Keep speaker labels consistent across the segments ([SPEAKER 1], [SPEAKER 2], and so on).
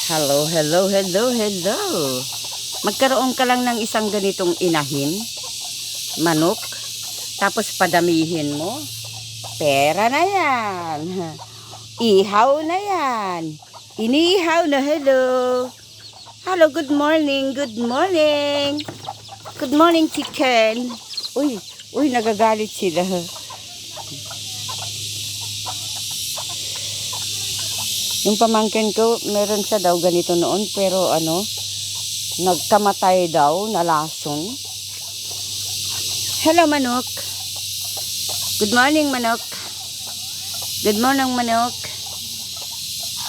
[SPEAKER 1] Hello, hello, hello, hello. Magkaroon ka lang ng isang ganitong inahin, manok, tapos padamihin mo. Pera na yan. Ihaw na yan. Inihaw na, hello. Hello, good morning, good morning. Good morning, chicken. Uy, nagagalit sila. Yung pamangkin ko, meron siya daw ganito noon, pero nagkamatay daw, nalason. Hello, manok. Good morning, manok. Good morning, manok.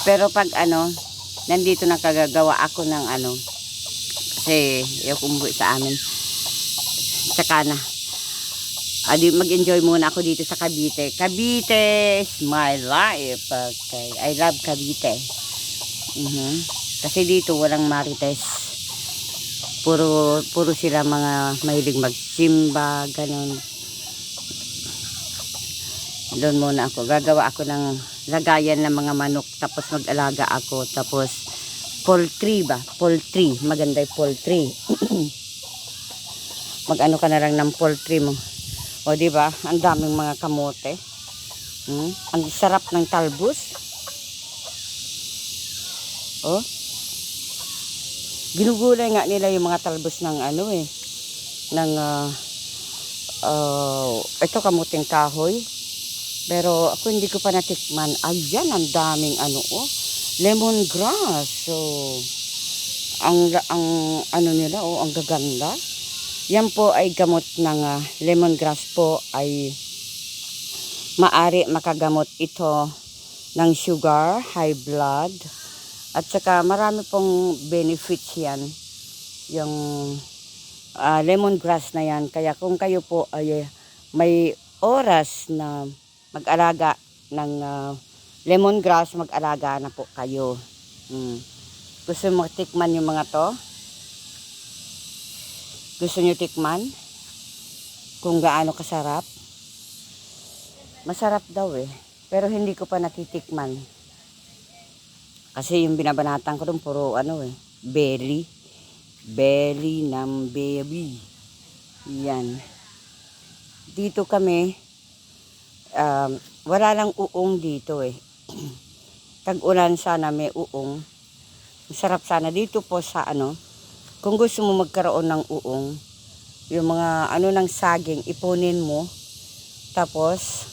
[SPEAKER 1] Pero pag nandito na kagagawa ako ng kasi yung kumbuhi sa amin. Tsaka na. Mag-enjoy muna ako dito sa Cavite. Cavite is my life. Okay. I love Cavite. Kasi dito walang marites. Puro sila mga mahilig magsimba, ganun. Doon muna ako. Gagawa ako ng lagayan ng mga manok. Tapos mag-alaga ako. Tapos poultry ba? Poultry. Maganda yung poultry. Mag-ano ka na lang ng poultry mo. O diba, ang daming mga kamote. Ang sarap ng talbos. O. Ginugulay nga nila yung mga talbos ng ito kamuting kahoy. Pero ako hindi ko pa natikman. Ayan, ang daming lemongrass. So, ang nila, ang gaganda. Yan po ay gamot ng lemongrass po ay maari makagamot ito ng sugar, high blood, at saka marami pong benefits yan yung lemongrass na yan. Kaya kung kayo po ay may oras na mag-alaga ng lemongrass, mag-alaga na po kayo. Gusto mo tikman yung mga to? Gusto nyo tikman? Kung gaano kasarap? Masarap daw pero hindi ko pa natitikman. Kasi yung binabanatan ko dun puro belly. Belly ng baby. Yan. Dito kami, wala lang uong dito Tag-ulan sana may uong. Masarap sana dito po sa kung gusto mo magkaroon ng uong, yung mga ng saging, ipunin mo, tapos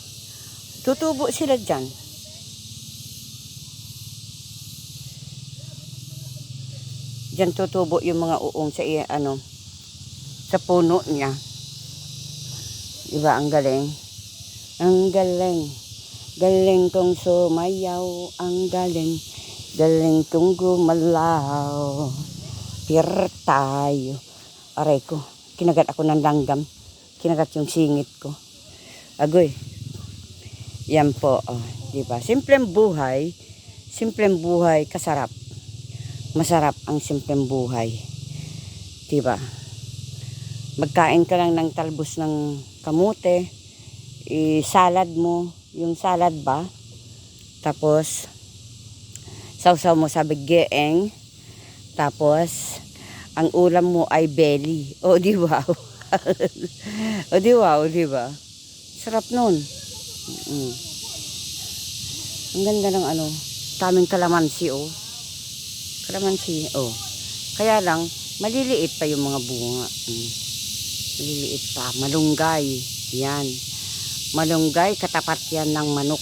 [SPEAKER 1] tutubo sila dyan. Dyan tutubo yung mga uong sa puno niya. Diba, ang galing? Ang galing. Galing kong sumayaw, ang galing. Galing kong gumalaw. Pir tayo. Aray ko. Kinagat ako ng langgam. Kinagat yung singit ko. Agoy. Yan po. Diba? Simpleng buhay. Simpleng buhay. Kasarap. Masarap ang simpleng buhay. Diba? Magkain ka lang ng talbos ng kamote. Salad mo. Yung salad ba? Tapos sausaw mo sa biggeeng. Tapos, ang ulam mo ay belly. O, di ba? O, di ba? Sarap nun. Ang ganda ng taming kalamansi, Kalamansi, Kaya lang, maliliit pa yung mga bunga. Maliliit pa. Malunggay. Yan. Malunggay, katapat yan ng manok.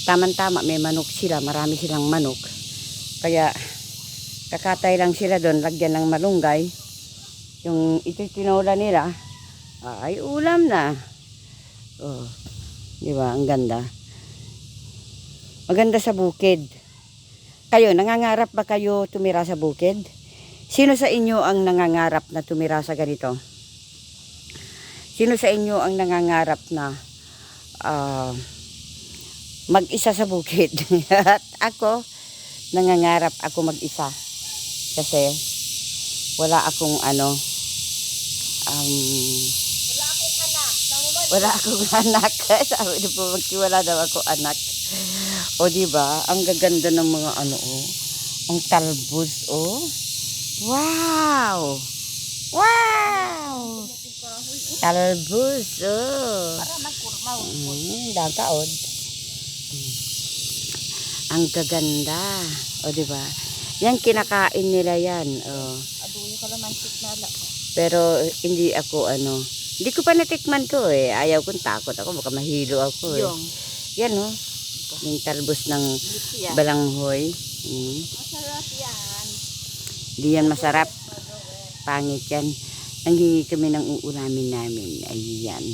[SPEAKER 1] Tama-tama, may manok sila. Marami silang manok. Kaya, kakatay lang sila doon, lagyan ng malunggay. Yung ititinola nila, ay ulam na. Diba? Ang ganda. Maganda sa bukid. Kayo, nangangarap ba kayo tumira sa bukid? Sino sa inyo ang nangangarap na tumira sa ganito? Sino sa inyo ang nangangarap na mag-isa sa bukid? At ako, nangangarap ako mag-isa. Kasi wala akong wala akong anak. Sabi niyo po, wala daw ako anak. O diba, ang gaganda ng mga Ang talbos, oh. Wow! Wow! Talbos, oh. Dagaod. Ang gaganda. O, diba? Yan, kinakain nila yan. Oh.
[SPEAKER 2] Aduyo ka naman signala.
[SPEAKER 1] Pero, hindi ako, hindi ko pa natikman to eh. Ayaw kong takot ako. Baka mahilo ako eh.
[SPEAKER 2] Yung.
[SPEAKER 1] Yan, oh. Yung talbos ng
[SPEAKER 2] Yan.
[SPEAKER 1] balanghoy.
[SPEAKER 2] Masarap yan.
[SPEAKER 1] Hindi yan masarap. Pangit yan. Nanghingi kami ng uulamin namin. Ayan.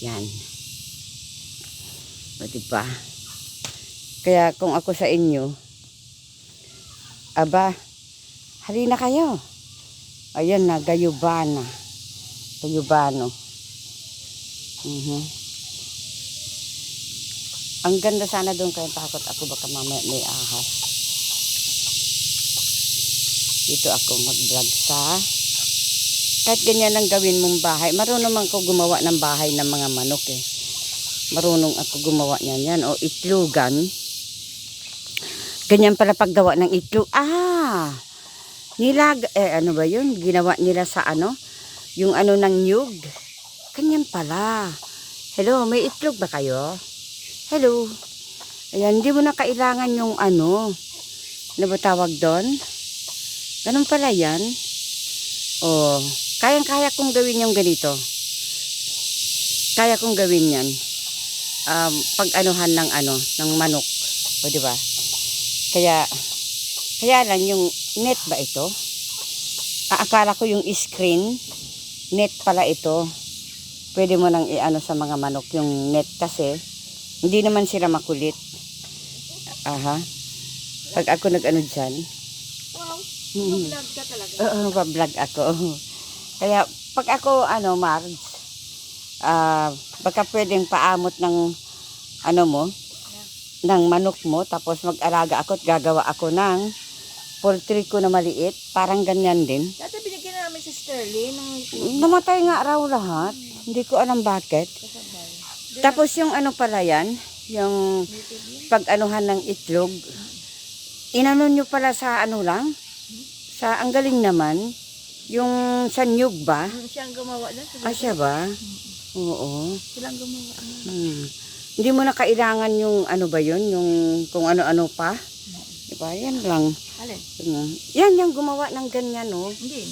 [SPEAKER 1] Yan. O diba? Kaya kung ako sa inyo, aba, halina kayo. Ayan na, gayubana. Gayubano. Ang ganda sana doon, kaya takot ako baka mamaya may ahas. Dito ako mag-vlog sa kahit ganyan ang gawin mong bahay. Marunong man ko gumawa ng bahay ng mga manok eh. Marunong ako gumawa niyan. Yan o, itlogan. Ganyan pala paggawa ng itlog. Ano ba yun? Ginawa nila sa yung ng nyug. Ganyan pala. Hello, may itlog ba kayo? Hello. Ayan, hindi mo na kailangan yung ano ba tawag doon? Ganun pala yan. Oh, kayang-kaya kong gawin yung ganito. Kaya kong gawin yan. Pag-anuhan ng manok. O, diba? Kaya lang yung net ba ito? Akala ko yung screen, net pala ito. Pwede mo nang i-ano sa mga manok yung net kasi hindi naman sila makulit. Aha. Pag ako nag-ano dyan.
[SPEAKER 2] Wow, mag-vlog ka talaga.
[SPEAKER 1] Oo, mag-vlog ako. Kaya pag ako, Marge, baka pwedeng paamot ng ng manok mo, tapos mag-alaga ako at gagawa ako ng poultry ko na maliit. Parang ganyan din.
[SPEAKER 2] Dati binigyan namin si Sterling ng
[SPEAKER 1] Namatay nga raw lahat. Hindi ko alam bakit.
[SPEAKER 2] kasabay.
[SPEAKER 1] Tapos yung pala yan, yung pag-anuhan ng itlog, inano nyo pala sa lang, sa ang galing naman, yung sa nyug ba?
[SPEAKER 2] Siyang gumawa na.
[SPEAKER 1] Siya ba? Oo.
[SPEAKER 2] Silang gumawa na.
[SPEAKER 1] Hindi mo na kailangan yung ba yun, yung kung ano-ano pa. Diba? Yan lang.
[SPEAKER 2] Alin?
[SPEAKER 1] Yan yung gumawa ng ganyan, no?
[SPEAKER 2] Hindi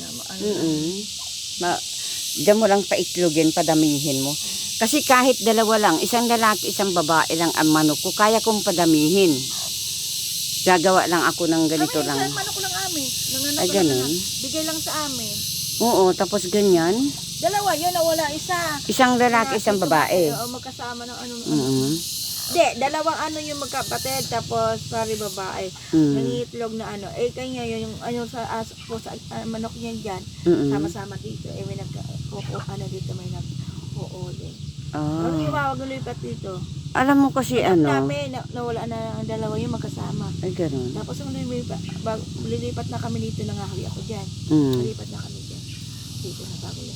[SPEAKER 2] na.
[SPEAKER 1] Diyan mo lang paitlogin, padamihin mo. Kasi kahit dalawa lang, isang lalaki, isang babae lang ang manok ko, kaya kong padamihin. Gagawa lang ako ng ganito lang.
[SPEAKER 2] Kami, manok lang amin.
[SPEAKER 1] Ay, ganun.
[SPEAKER 2] Bigay lang sa amin.
[SPEAKER 1] Oo, tapos ganyan.
[SPEAKER 2] Dalawa, yun, nawala isa.
[SPEAKER 1] Isang lalaki, isang babae.
[SPEAKER 2] Oo, magkasama ng
[SPEAKER 1] Mm-hmm.
[SPEAKER 2] dalawang yung magkapatid, tapos pari babae. Nangiitlog na kanya yun, yung sa manok niya dyan, sama-sama dito. May dito, may nag-uuli. Ano yung wawag lulipat dito?
[SPEAKER 1] Alam mo kasi
[SPEAKER 2] Dami, nawala na ang dalawa yung magkasama.
[SPEAKER 1] Ay, ganun.
[SPEAKER 2] Tapos nung lilipat na kami dito, nangahawi ako dyan. Lilipat na kami dyan. Dito na bago yan.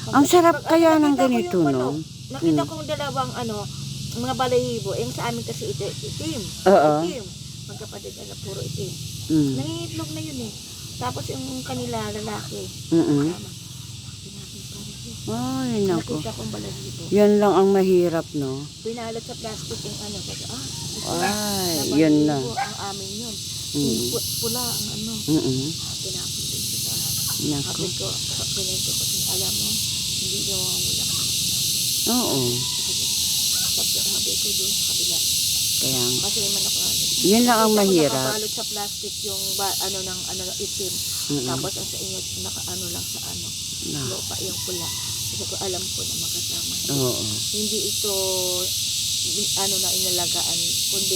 [SPEAKER 1] Ang sarap kaya ng ganito, no?
[SPEAKER 2] Nakita kong dalawang mga balahibo. Yung sa amin kasi itim.
[SPEAKER 1] Oo.
[SPEAKER 2] Itim. Magkapatid, puro itim. Nangingitlog na yun eh. Tapos yung kanila, lalaki.
[SPEAKER 1] Ay, naku.
[SPEAKER 2] Nakita kong balahibo.
[SPEAKER 1] Yan lang ang mahirap, no?
[SPEAKER 2] Pinalot sa plastic yung kasi,
[SPEAKER 1] ay, yun na.
[SPEAKER 2] Ang amin yun. Pula ang pinapit dito sa
[SPEAKER 1] Naku.
[SPEAKER 2] kapit ko. Ganito kasi alam mo, hindi daw wala.
[SPEAKER 1] Oo.
[SPEAKER 2] Sabi ko doon sa kabila.
[SPEAKER 1] Kaya,
[SPEAKER 2] Kasi man ako
[SPEAKER 1] yan lang ang mahirap.
[SPEAKER 2] nakabalot sa plastic yung itim. Tapos ang sa inyo lang sa lupa yung pula. Kasi ko alam ko na makasama.
[SPEAKER 1] Oo.
[SPEAKER 2] Hindi ito na inalagaan kundi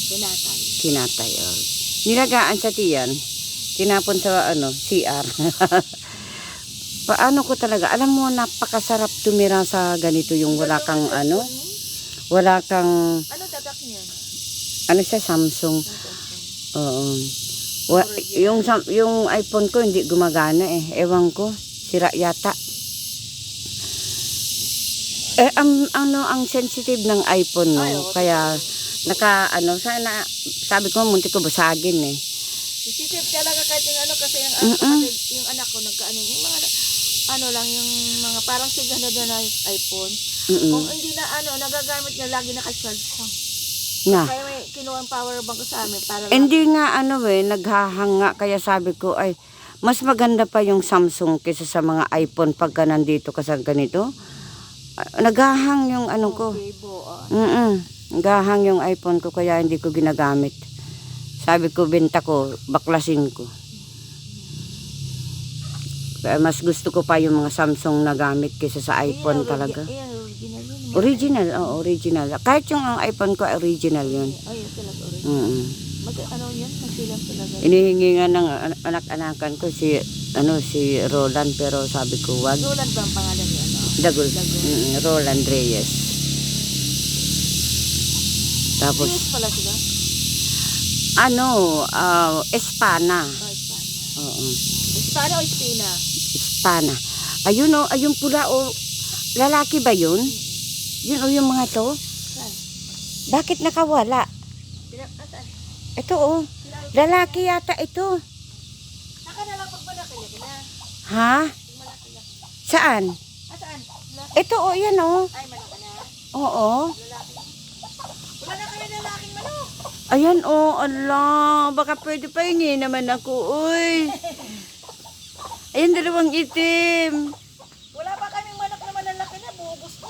[SPEAKER 2] pinatay.
[SPEAKER 1] Kinatay. Nilagaan sa tiyan. Tinapon sa CR. Paano ko talaga, alam mo, napakasarap tumira sa ganito yung wala kang wala kang
[SPEAKER 2] Ano tatak niyan?
[SPEAKER 1] siya, Samsung. Oo. Yung iPhone ko hindi gumagana eh. Ewan ko, sira yata. Ang sensitive ng iPhone, no? Kaya sana sabi ko muntik ko basagin eh.
[SPEAKER 2] Isisip talaga kahit yung ano, kasi yung, kapatid, yung anak ko, nagkaano, yung mga, ano lang, yung mga parang sigano doon na iPhone. Kung hindi na ano, nagagamit niya, lagi naka-charge lang.
[SPEAKER 1] Nga.
[SPEAKER 2] Kaya may kinuha ang power bank ko sa amin para lang.
[SPEAKER 1] Hindi nga ano naghahanga. Kaya sabi ko ay, mas maganda pa yung Samsung kaysa sa mga iPhone pagka nandito ka sa ganito. Naghahang yung ano ko.
[SPEAKER 2] Okay, buo.
[SPEAKER 1] Naghahang yung iPhone ko kaya hindi ko ginagamit. Sabi ko, benta ko, baklasin ko. Kaya mas gusto ko pa yung mga Samsung na gamit kaysa sa iPhone talaga.
[SPEAKER 2] Ayan, original yun.
[SPEAKER 1] Original, original. Kahit yung ang iPhone ko, original yun.
[SPEAKER 2] Ayun talaga, original. Ano yun? Magsilang talaga.
[SPEAKER 1] Inihingi nga ng anak-anakan ko si Roland, pero sabi ko wag.
[SPEAKER 2] Roland ba ang pangalan niya? No?
[SPEAKER 1] Dagul. Roland Reyes. Tapos
[SPEAKER 2] Reyes pala sila?
[SPEAKER 1] Espana.
[SPEAKER 2] Oh, Espana.
[SPEAKER 1] Oo.
[SPEAKER 2] Espana o Espina?
[SPEAKER 1] Espana. Ayun ayun pula lalaki ba yun? Yun yung mga to?
[SPEAKER 2] Saan?
[SPEAKER 1] Bakit nakawala?
[SPEAKER 2] Asan?
[SPEAKER 1] Ito lalaki yata ito.
[SPEAKER 2] Saka na lang pag malaki na.
[SPEAKER 1] Ha?
[SPEAKER 2] Malaki.
[SPEAKER 1] Saan?
[SPEAKER 2] Saan?
[SPEAKER 1] Ito yan
[SPEAKER 2] Ay, malaki na.
[SPEAKER 1] Oo.
[SPEAKER 2] Lalaki. Wala na kayo lalaking manok.
[SPEAKER 1] Ayan Allah, baka pwede pa hingin naman ako, uy. Ayan, 2 itim.
[SPEAKER 2] Wala pa kaming manok na malalaki na, buubos na.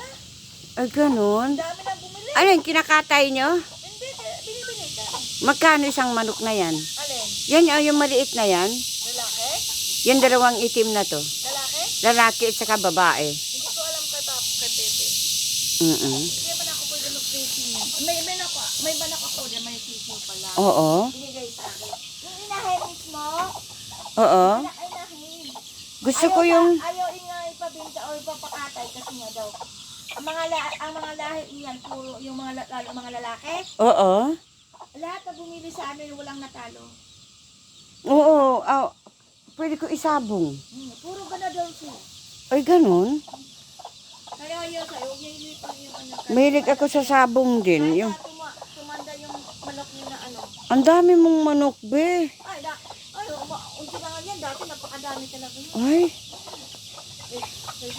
[SPEAKER 1] Ay, ganun.
[SPEAKER 2] Dami nang bumili.
[SPEAKER 1] Ano yung kinakatay nyo?
[SPEAKER 2] Hindi, binibili ka.
[SPEAKER 1] Magkano isang manok na yan?
[SPEAKER 2] Alin?
[SPEAKER 1] Yan yung maliit na yan.
[SPEAKER 2] Lalaki?
[SPEAKER 1] Yan 2 itim na to.
[SPEAKER 2] Lalaki?
[SPEAKER 1] Lalaki at saka babae.
[SPEAKER 2] Hindi ko alam kay Pepe.
[SPEAKER 1] Mm-mm.
[SPEAKER 2] Hindi man ako pwede mag-racing yan. May manok ako na may sisiyo pala.
[SPEAKER 1] Oo.
[SPEAKER 2] Binigay sa akin. Yung inahin mismo,
[SPEAKER 1] Oo.
[SPEAKER 2] inahin.
[SPEAKER 1] Gusto ko yung...
[SPEAKER 2] Ayaw nga ipabinta o ipapakatay kasi nga daw. Ang mga lahi niyan, puro yung mga lalaki.
[SPEAKER 1] Oo.
[SPEAKER 2] Lahat na bumili sa amin, walang natalo.
[SPEAKER 1] Oo. Pwede ko isabong.
[SPEAKER 2] Puro gana daw siya.
[SPEAKER 1] Ay, ganun.
[SPEAKER 2] Kaya yun sa'yo, huwag niya ilipang yung ano.
[SPEAKER 1] Mahilig ako sa sabong din.
[SPEAKER 2] Kaya
[SPEAKER 1] Yung...
[SPEAKER 2] tumanda yung manok niya na ano.
[SPEAKER 1] Ang dami mong manok, be.
[SPEAKER 2] Unti na nga yan, dati napakadami talaga yun.
[SPEAKER 1] Ay.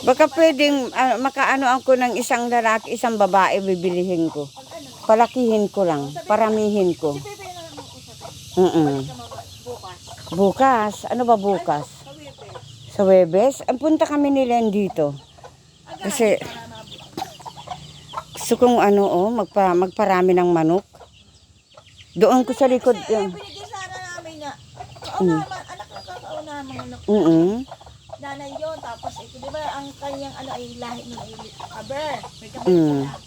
[SPEAKER 1] Baka pwedeng makaano ako ng isang lalaki, isang babae bibilihin ko. Palakihin ko lang, paramihin ko.
[SPEAKER 2] Si Pepe na lang ako sa
[SPEAKER 1] Balik
[SPEAKER 2] ka bukas.
[SPEAKER 1] Bukas, ano ba bukas?
[SPEAKER 2] Sa Pepe.
[SPEAKER 1] Sa Webes? Ang punta kami ni Len dito. Kasi gusto kong magparami ng manok. Doon ko sa likod.
[SPEAKER 2] Binigay sana namin na anak na kakauna mga anak. Nanay yun, tapos ito, di ba, ang kanyang ay lahi nila yung kaber. May kaber sila.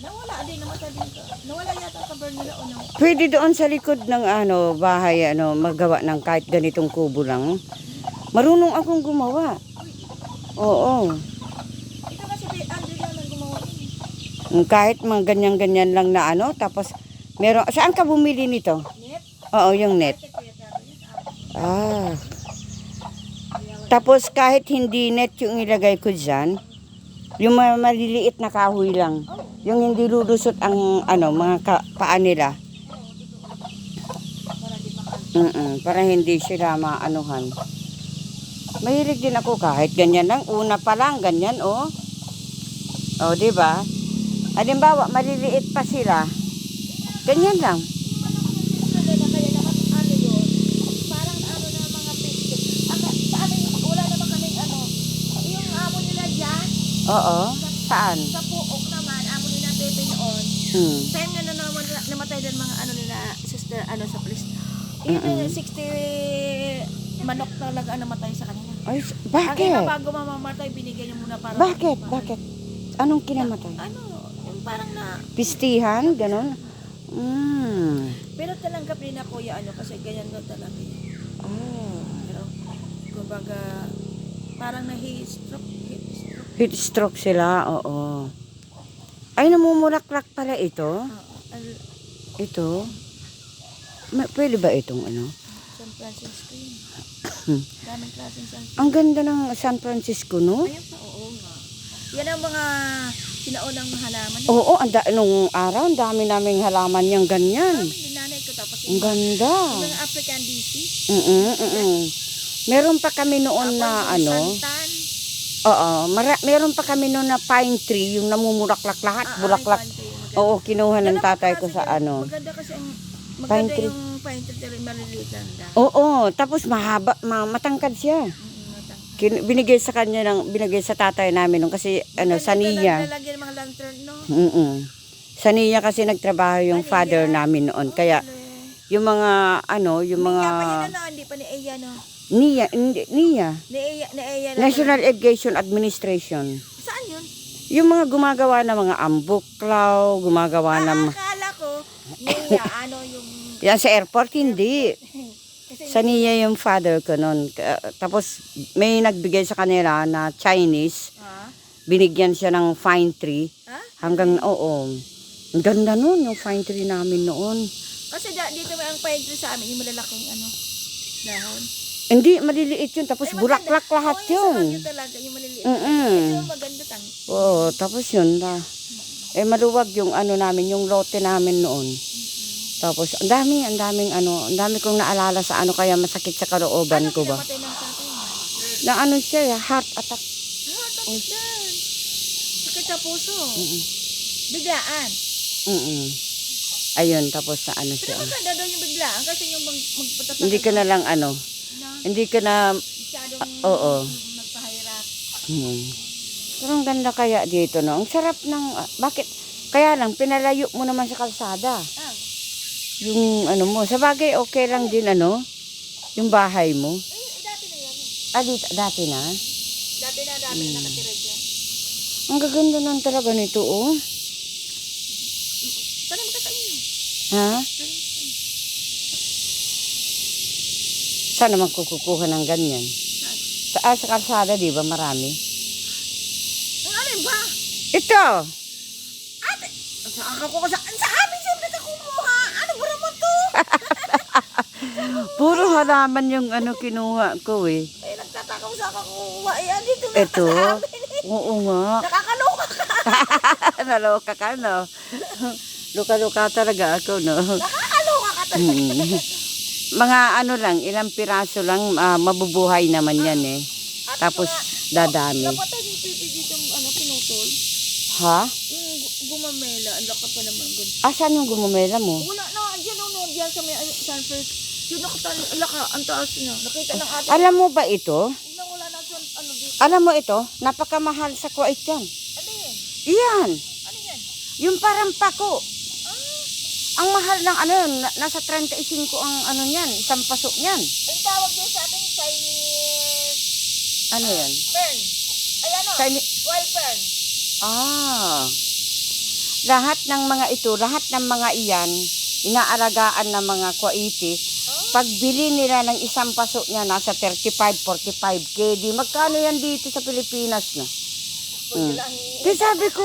[SPEAKER 2] Nawala din naman sa dito. Nawala yata kaber nila o no?
[SPEAKER 1] Pwede doon sa likod ng bahay magawa ng kahit ganitong kubo lang. Marunong akong gumawa. Oo.
[SPEAKER 2] Ito kasi Andrew lang ang gumawa yun.
[SPEAKER 1] Kahit mga ganyan-ganyan lang na tapos meron, saan ka bumili nito?
[SPEAKER 2] Net?
[SPEAKER 1] Oo, yung net. Tapos kahit hindi net yung ilagay ko dyan, yung maliliit na kahoy lang. Yung hindi lulusot ang mga paa nila. Para hindi sila maanuhan. Mahilig din ako kahit ganyan lang. Una pa lang, ganyan O, di ba? Halimbawa, maliliit pa sila. Ganyan lang. Oo. Saan?
[SPEAKER 2] Sa Puok naman, amo nila Pepe noon. Time nga na namatay din mga nila sister sa police. Yung 60 manok talaga ang namatay sa kanila.
[SPEAKER 1] Ay,
[SPEAKER 2] Ang
[SPEAKER 1] bakit?
[SPEAKER 2] iba bago mamamatay, binigyan niya muna para...
[SPEAKER 1] Bakit? Anong kinamatay?
[SPEAKER 2] Yung parang na...
[SPEAKER 1] Pistihan? Ganon?
[SPEAKER 2] Pero talanggap din ako kasi ganyan daw talaga. Pero, kumbaga, parang na-heat-stroke.
[SPEAKER 1] Heat stroke sila, oo. Ay, namumulaklak pala ito. Ito. Pwede ba itong
[SPEAKER 2] San Francisco yun. Daming klaseng San Francisco.
[SPEAKER 1] Ang ganda ng San Francisco, no?
[SPEAKER 2] Ayun pa, oo nga. Yan ang mga sinaunang halaman.
[SPEAKER 1] Oo, nung araw, ang dami naming halaman niyang ganyan.
[SPEAKER 2] Din nanay ko, tapos
[SPEAKER 1] Ang ganda.
[SPEAKER 2] Yung mga African DC.
[SPEAKER 1] Meron pa kami noon
[SPEAKER 2] Tapos
[SPEAKER 1] na
[SPEAKER 2] yung
[SPEAKER 1] ano,
[SPEAKER 2] santan.
[SPEAKER 1] oo, meron pa kami noon na pine tree, yung namumulaklak lahat, bulaklak.
[SPEAKER 2] Ay, pine tree, maganda.
[SPEAKER 1] Oo, kinuha ng
[SPEAKER 2] Maganda
[SPEAKER 1] tatay ko
[SPEAKER 2] kasi
[SPEAKER 1] sa
[SPEAKER 2] yun.
[SPEAKER 1] ano.
[SPEAKER 2] Maganda kasi ang
[SPEAKER 1] Pine
[SPEAKER 2] maganda
[SPEAKER 1] tree.
[SPEAKER 2] yung pine tree rin maliliit ganda.
[SPEAKER 1] Oo, tapos mahaba, matangkad siya. Binigay sa kanya binigay sa tatay namin nung kasi ano, sa niya.
[SPEAKER 2] Lalagyan mga lantern, no?
[SPEAKER 1] Sa niya kasi nagtrabaho yung father namin noon. Kaya yung mga ano, yung mga
[SPEAKER 2] Niya pa yun, no? Hindi pa ni Eya, no?
[SPEAKER 1] niya.
[SPEAKER 2] Ni Eya na
[SPEAKER 1] National Education Administration.
[SPEAKER 2] Saan yun?
[SPEAKER 1] Yung mga gumagawa ng mga ambuklaw, gumagawa ng
[SPEAKER 2] Akala ko, Niya, ano yung...
[SPEAKER 1] yan sa airport, hindi.
[SPEAKER 2] Kasi
[SPEAKER 1] Sa niya yung father ko noon. Tapos may nagbigay sa kanila na Chinese. Binigyan siya ng pine tree. Hanggang, oo. Ang ganda noon, yung pine tree namin noon.
[SPEAKER 2] Kasi dito may ang pine tree sa amin, yung malalaking ano, dahon.
[SPEAKER 1] Hindi, maliliit yun. Tapos
[SPEAKER 2] Ay,
[SPEAKER 1] bulaklak lahat yun.
[SPEAKER 2] Yung talaga, yung maliliit.
[SPEAKER 1] Mm-mm.
[SPEAKER 2] Ito maganda tang.
[SPEAKER 1] Oo, tapos yun. Maluwag yung ano namin, yung lote namin noon. Tapos, ang dami kong naalala sa ano kaya masakit sa kalooban ko ba.
[SPEAKER 2] Pinamatay ng tatay mo?
[SPEAKER 1] Na ano siya, heart attack.
[SPEAKER 2] Takot yan. Sakit sa puso. Biglaan.
[SPEAKER 1] Ayun, tapos na ano
[SPEAKER 2] Pero
[SPEAKER 1] siya.
[SPEAKER 2] maganda daw yung biglaan kasi yung magpatatakot.
[SPEAKER 1] Hindi ka na lang ano, hindi ka na,
[SPEAKER 2] Masyadong
[SPEAKER 1] oo.
[SPEAKER 2] magpahirap.
[SPEAKER 1] Pero ang ganda kaya dito, no? Ang sarap ng, bakit? Kaya lang, pinalayo mo naman sa kalsada. Yung ano mo, sa bagay okay lang din ano, yung bahay mo.
[SPEAKER 2] Dati na yan.
[SPEAKER 1] Dati na.
[SPEAKER 2] Dati na nakatira dyan.
[SPEAKER 1] Ang gaganda lang talaga nito, oh.
[SPEAKER 2] Tanong ka sa inyo.
[SPEAKER 1] Ha? Saan naman kukuha ng ganyan? Sa kalsada, di ba? Marami.
[SPEAKER 2] Ang alin ba?
[SPEAKER 1] Ito!
[SPEAKER 2] Ate! Saan ka kukuha? Sa amin siyempre ka kumuha. Ano ba naman to?
[SPEAKER 1] Puro halaman yung ano kinuha ko eh.
[SPEAKER 2] Eh, nagtataka mo sa kakuha. Eh, andito na
[SPEAKER 1] Ito?
[SPEAKER 2] ka sa amin eh.
[SPEAKER 1] Oo nga.
[SPEAKER 2] Nakakaloka ka.
[SPEAKER 1] Naloka ka, no? Luka-luka talaga ako, no?
[SPEAKER 2] Nakakaloka ka talaga.
[SPEAKER 1] Mga ano lang, ilang piraso lang, mabubuhay naman yan eh. Tapos dadami.
[SPEAKER 2] Dapat tayo yung pipi dito, ano, pinutol.
[SPEAKER 1] Ha?
[SPEAKER 2] Yung gumamela, ang laka pa naman.
[SPEAKER 1] Asan yung gumamela mo?
[SPEAKER 2] Wala na, diyan sa may sunfirst. Yung laka, ang taas niya. Nakita ng ate.
[SPEAKER 1] Alam mo ba ito?
[SPEAKER 2] Wala na ano dito.
[SPEAKER 1] Alam mo ito? Napakamahal sa Kuwait yan.
[SPEAKER 2] Ano yan?
[SPEAKER 1] Iyan.
[SPEAKER 2] Ano yan?
[SPEAKER 1] Yung parang pako. Ang mahal ng ano yun, nasa 35 ang ano niyan, isang paso niyan.
[SPEAKER 2] Ang tawag din sa atin, Chinese
[SPEAKER 1] Ano yan?
[SPEAKER 2] fern. Ay ano? Wild fern.
[SPEAKER 1] Lahat ng mga ito, lahat ng mga iyan, inaalagaan ng mga Kuwaiti. Pagbili nila ng isang paso niya, nasa 35, 45K. Di magkano yan dito sa Pilipinas na? Di sabi ko,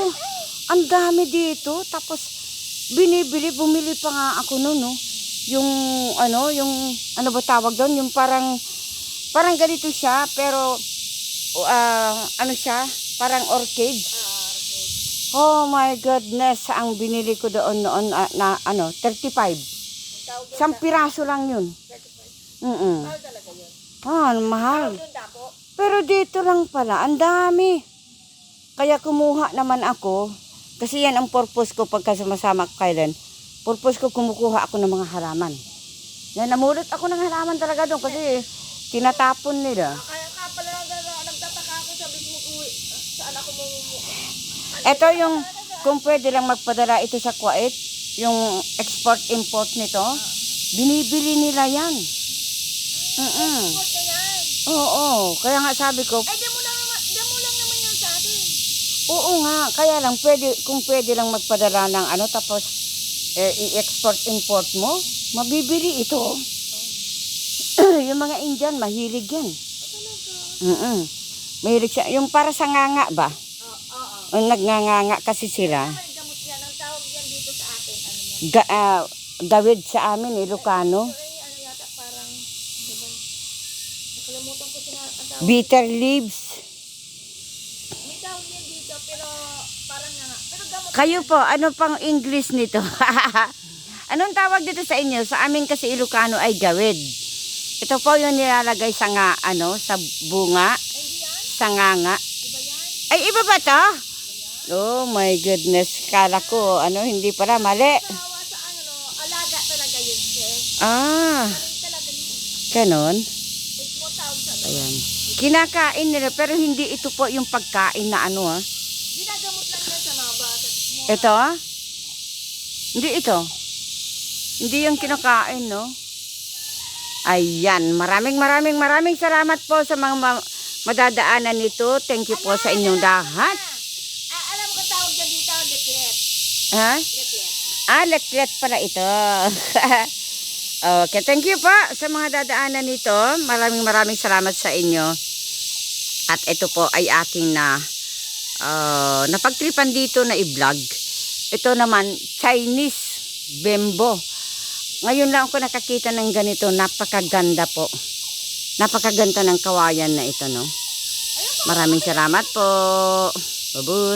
[SPEAKER 1] ang dami dito. Tapos, bumili pa nga ako noon, no? Yung ano ba tawag doon? Yung parang ganito siya, pero, ano siya? Parang orchid. Oh my goodness, ang binili ko doon noon, 35. Isang piraso lang yun.
[SPEAKER 2] Mahal talaga yun.
[SPEAKER 1] Mahal.
[SPEAKER 2] Yung dako.
[SPEAKER 1] Pero dito lang pala, ang dami. Kaya kumuha naman ako. Kasi yan ang purpose ko pagka sumasama ko kailan. Purpose ko kumukuha ako ng mga halaman. Yan, namulot ako ng halaman talaga doon kasi tinatapon nila.
[SPEAKER 2] Kaya ka pala nagtataka ako sa mo uwi. Saan ako mo.
[SPEAKER 1] Ito yung, kung pwede lang magpadala ito sa Kuwait, yung export-import nito, binibili nila yan.
[SPEAKER 2] Export na yan.
[SPEAKER 1] Oo, kaya nga sabi ko,
[SPEAKER 2] Ay, di mo lang naman yun sa atin.
[SPEAKER 1] oo nga, kaya lang kung pwede lang magpadala ng ano, tapos i-export-import mo, mabibili ito. Yung mga Indian, mahilig yan. Mahilig siya. Yung para sa nganga ba?
[SPEAKER 2] Oo.
[SPEAKER 1] Nagnganga kasi sila.
[SPEAKER 2] May gamot yan. Ang tawag yan dito sa atin. Ano yan?
[SPEAKER 1] Dawid sa amin, Ilocano.
[SPEAKER 2] Ano yata parang, diba? Nakalimutan ko ang tawag.
[SPEAKER 1] Bitter leaves.
[SPEAKER 2] May tawag yan dito, pero parang nga. Pero gamot.
[SPEAKER 1] Kayo po, ano pang English nito? Anong tawag dito sa inyo? Sa amin kasi Ilocano ay gawid. Ito po yung nilalagay sa sa bunga, sa nganga. Ay, iba ba to? Oh my goodness. Kala ko, hindi pala, mali.
[SPEAKER 2] Tawa sa alaga talaga yun, sis.
[SPEAKER 1] Ah,
[SPEAKER 2] Talaga yun.
[SPEAKER 1] ganon.
[SPEAKER 2] Ito tawag sa
[SPEAKER 1] Ayan. Kinakain nila, pero hindi ito po yung pagkain na
[SPEAKER 2] ginagamot lang yan sa mga bata.
[SPEAKER 1] Ito? Hindi ito. Hindi yung kinakain, no? Ayan. Maraming salamat po sa mga madadaanan nito. Thank you po sa inyong lahat.
[SPEAKER 2] Alam mo ka tawag dyan dito, dekret.
[SPEAKER 1] Ha?
[SPEAKER 2] Dekret.
[SPEAKER 1] Letlet pala ito. Okay, thank you po sa mga dadaanan nito. Maraming salamat sa inyo. At ito po ay ating napagtripan dito na i-vlog. Ito naman, Chinese bembo. Ngayon lang ako nakakita ng ganito. Napakaganda po. Napakaganda ng kawayan na ito, no? Maraming salamat po. Babu.